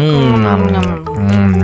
Mau lagi, mau lagi.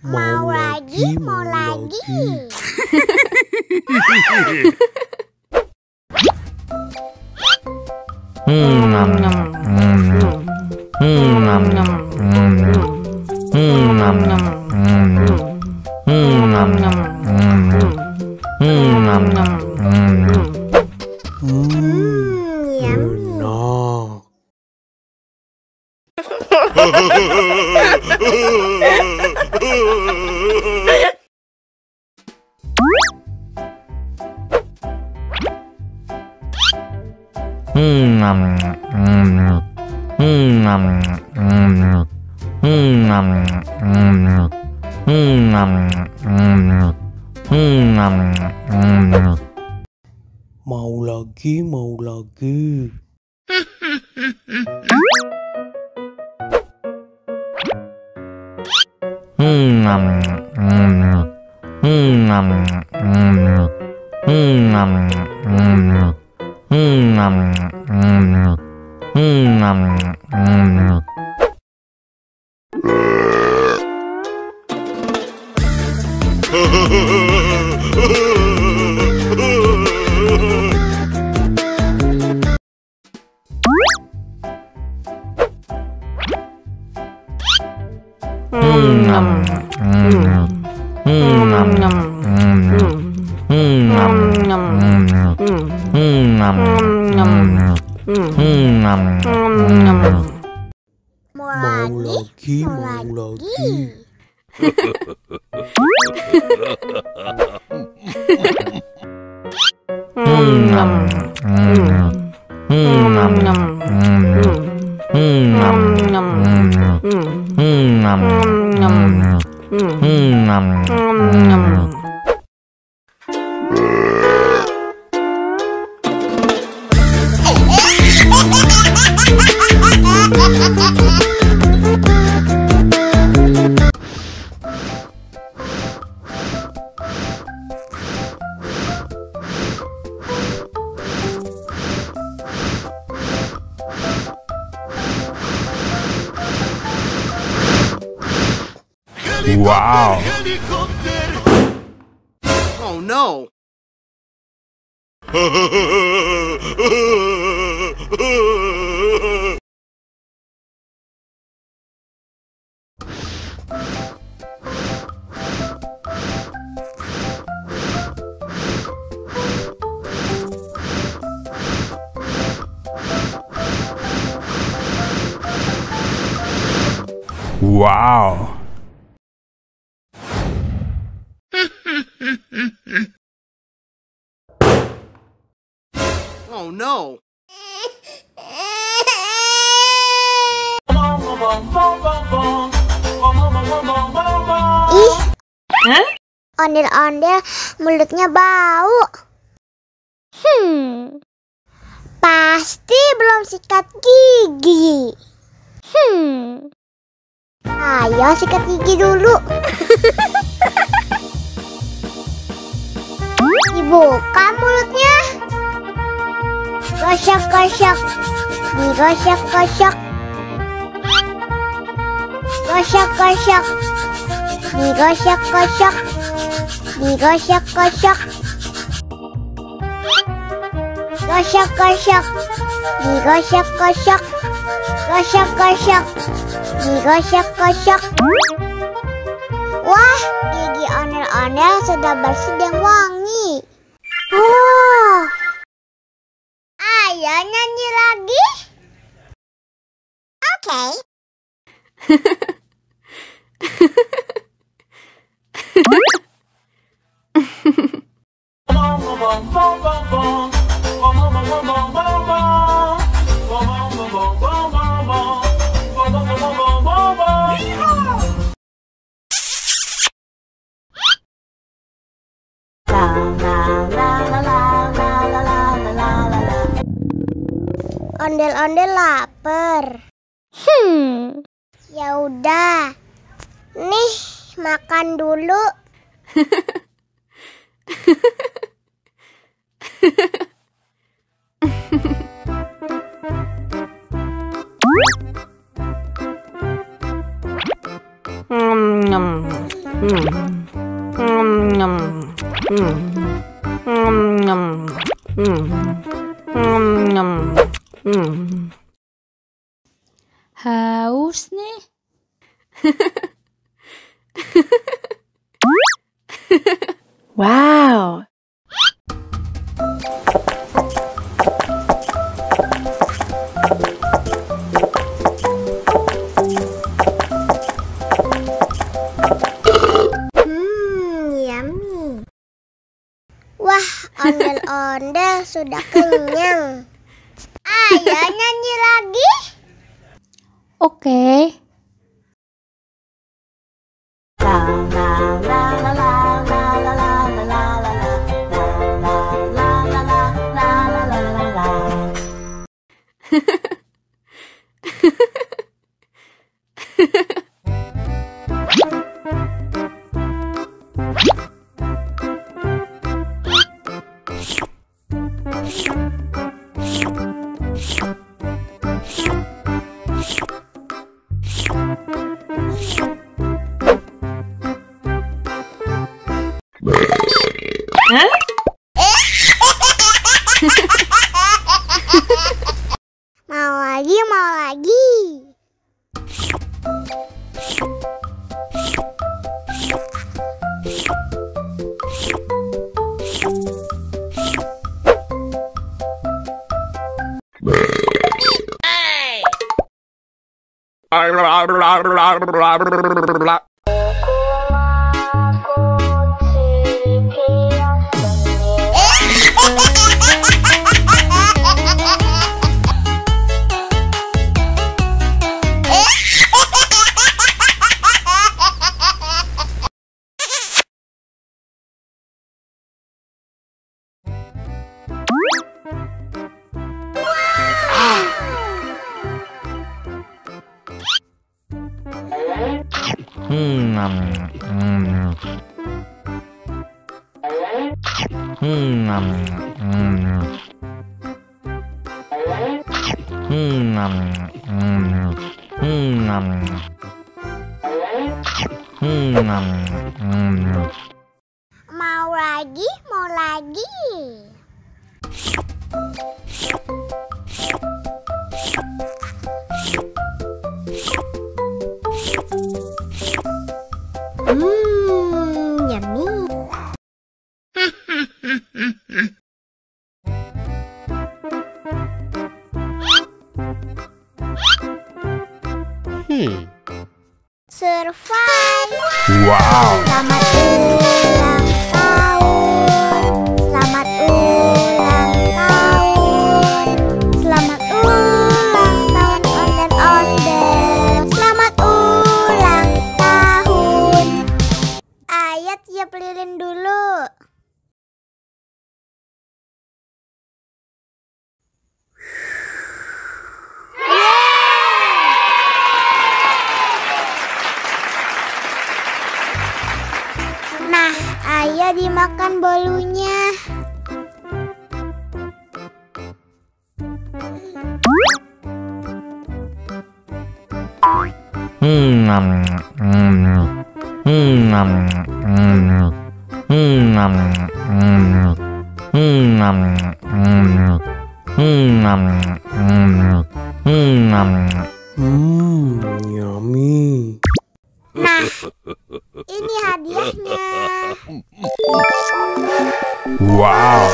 Mau lagi, mau lagi. Mau lagi. Wow. Oh no. Wow. Oh no. Ih, ondel-ondel mulutnya bau. Pasti belum sikat gigi. Ayo sikat gigi dulu. Dibuka mulutnya. Gosok-gosok. Digosok-gosok. Gosok-gosok. Digosok-gosok. Digosok-gosok. Gosok-gosok. Digosok-gosok. Gosok-gosok. Digosok-gosok. Wah, gigi ondel-ondel sudah bersih dan wangi. Oh, ayo nyanyi lagi. Oke. Ondel-ondel lapar. Ya udah. Nih, makan dulu. Haus nih. Wow. Yummy. Wah, ondel-ondel sudah kenyang. Ayo nyanyi lagi. Oke. Mau lagi, mau lagi. Mau lagi, mau lagi. Yummy. Survive. Wow. Selamat ulang tahun. Selamat ulang tahun. Selamat ulang tahun ondel-ondel. Selamat ulang tahun. Ayo tiup lilin dulu. Nah, ayo dimakan bolunya. Yummy. Nah, ini hadiahnya. Wow.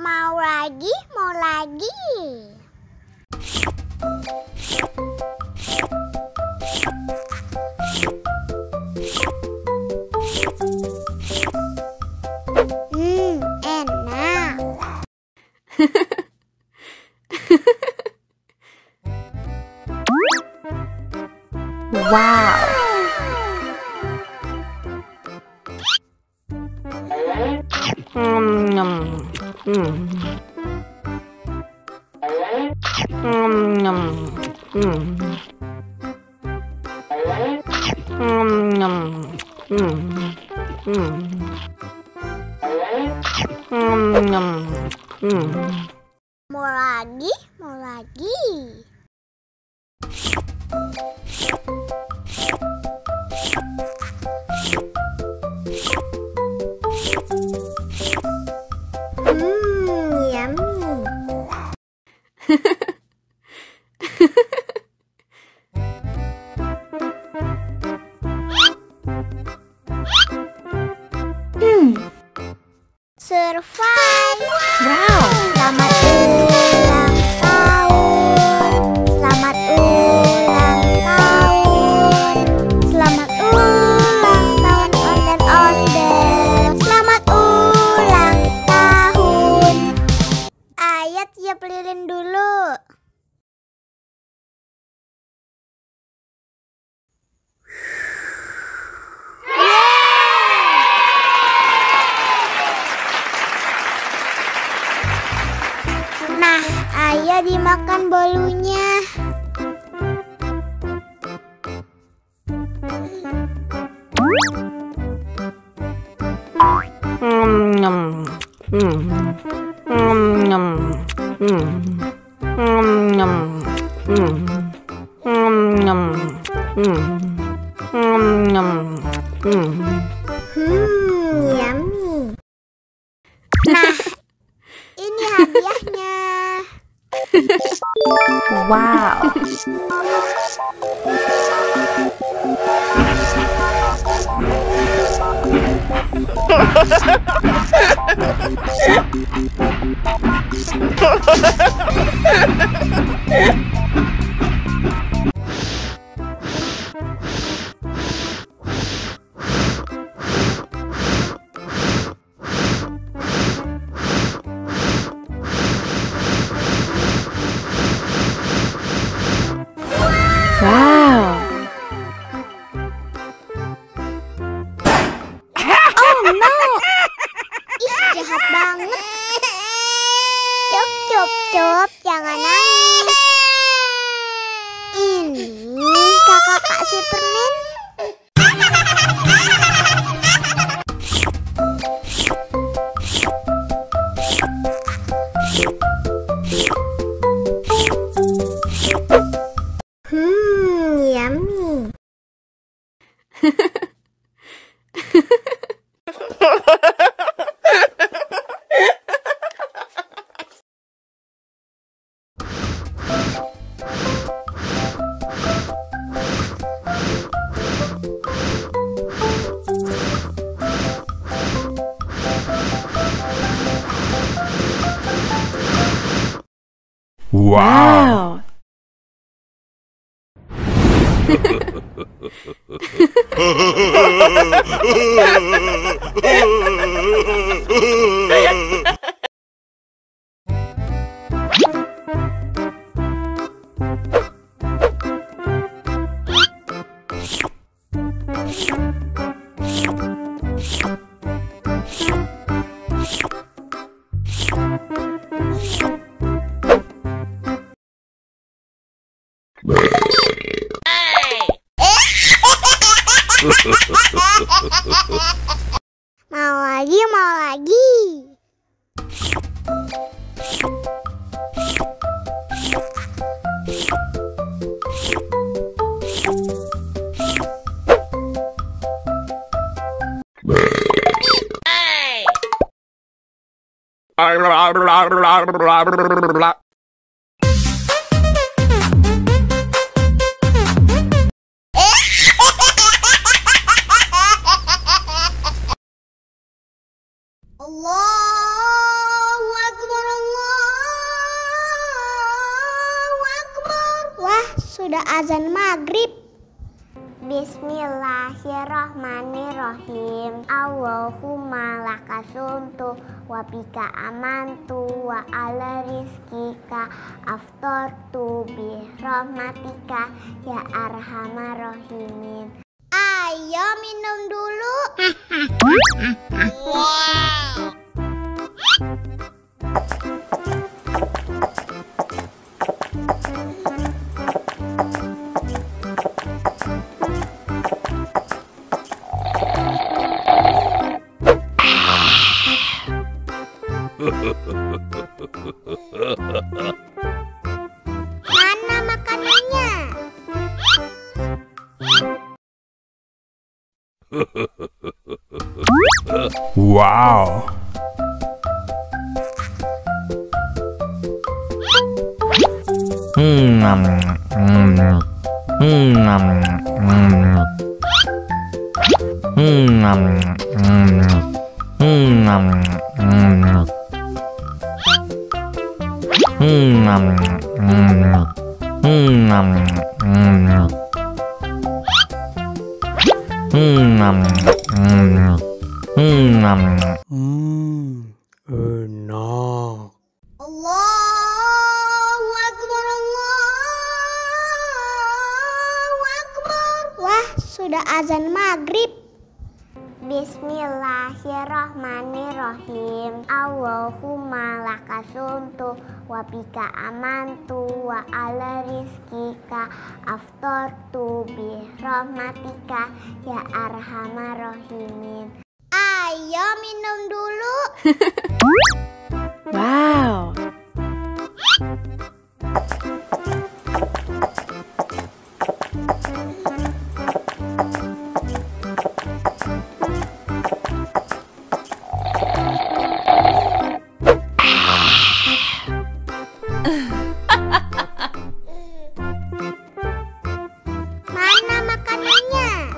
Mau lagi, mau lagi. Enak. Wow. Mau lagi, mau lagi. Yummy. Survive. Wow. Selamat ulang tahun. Selamat ulang tahun. Selamat ulang tahun Onden-Onden. Selamat ulang tahun. Ayo tiup lilin dulu. Nah, ayo dimakan bolunya. Yummy. Nah, ini hadiahnya. Wow. Wow. Oh no. Ih, jahat banget. Cup, jangan nangis. Ini kakak kasih permen. Yummy. Wow. Mau lagi, mau lagi. Allahu Akbar, Allah. sudah azan maghrib. Bismillahirrahmanirrahim. Allahumma lakasumtu wa bika amantu wa ala rizkika aftortu bi rahmatika ya arhamar rahimin. Ayo minum dulu. Wow. Mana makanannya? Wow. Enak. Allahu Akbar, Allahu Akbar. Wah, sudah azan maghrib. Bismillahirrahmanirrahim. Allahumma lakasumtu wa bika amantu wa ala rizkika aftortu bi rahmatika ya arhamar rahimin. Ayo minum dulu. Wow. Mana makanannya?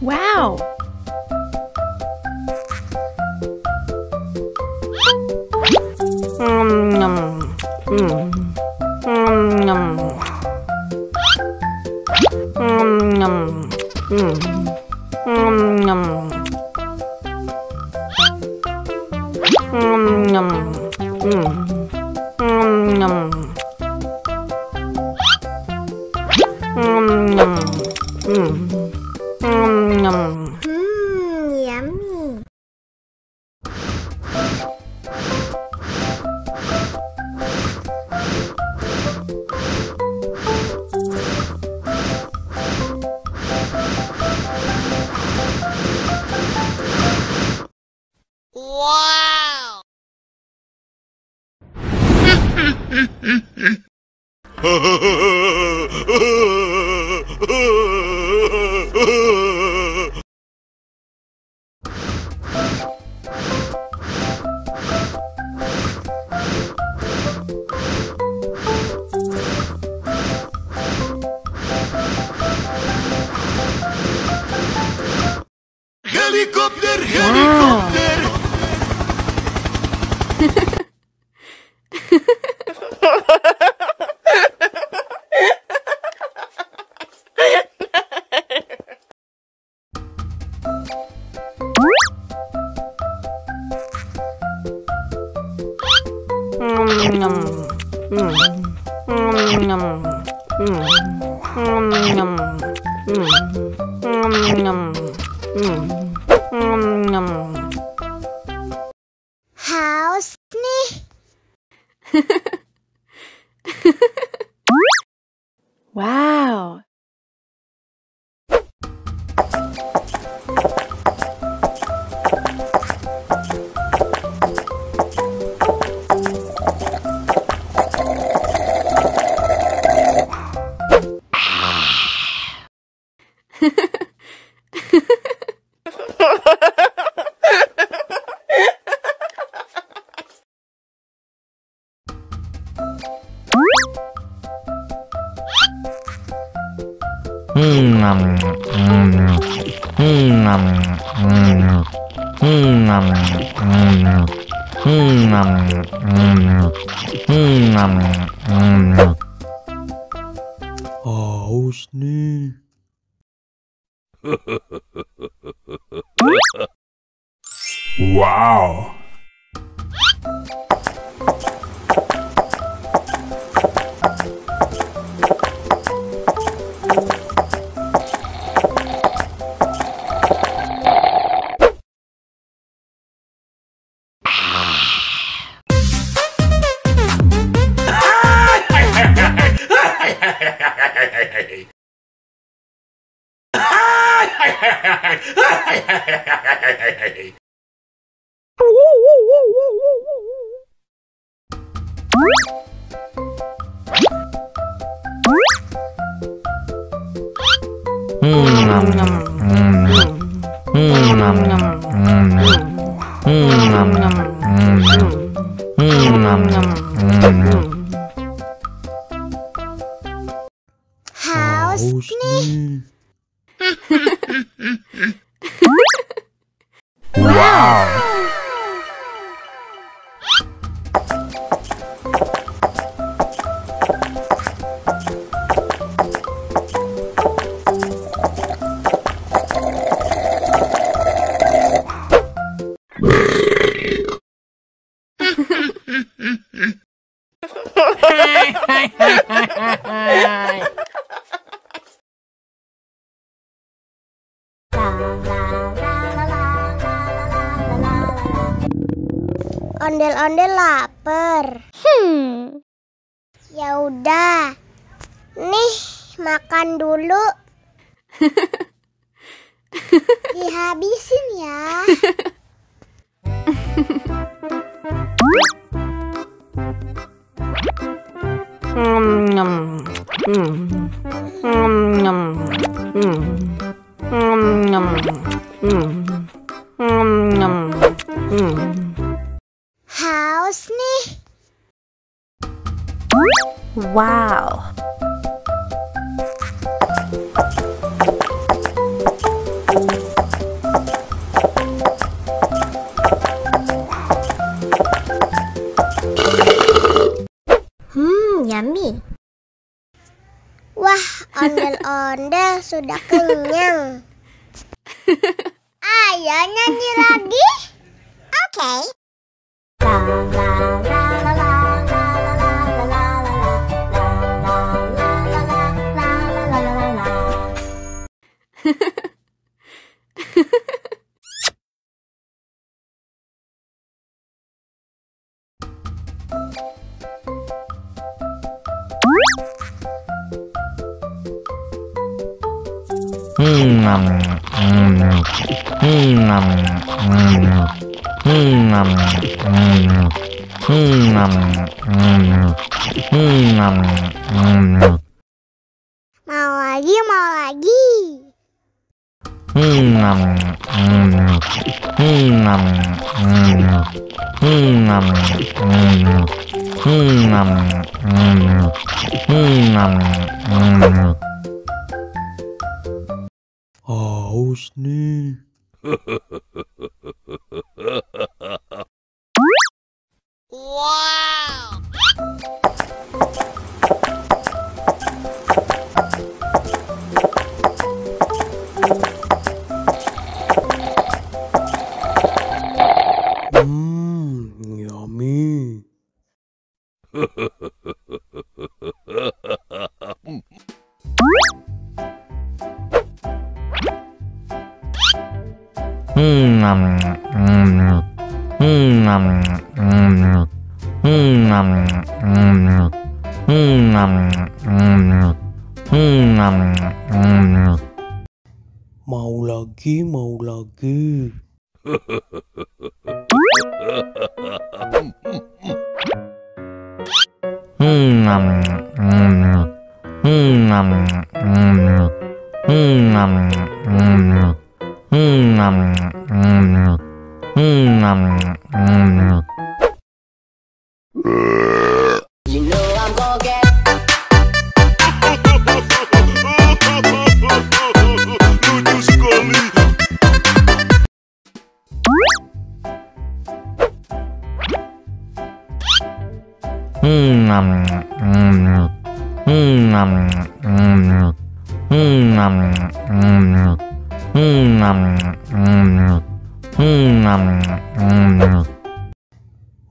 Wow. Yummy. Wow. Helikopter, Wow. helikopter. Haus nih. Wow. Haus nih. Wow. Haus nih. Wow. Ondel-ondel lapar. Ya udah. Nih, makan dulu. Dihabisin ya. Haus nih. Wow. Yummy. Wah, ondel-ondel sudah kenyang. Ayo nyanyi lagi. Oke. Mau lagi, mau lagi. Haus nih. Yummy. Mau lagi, mau lagi.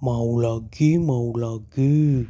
Mau lagi, mau lagi.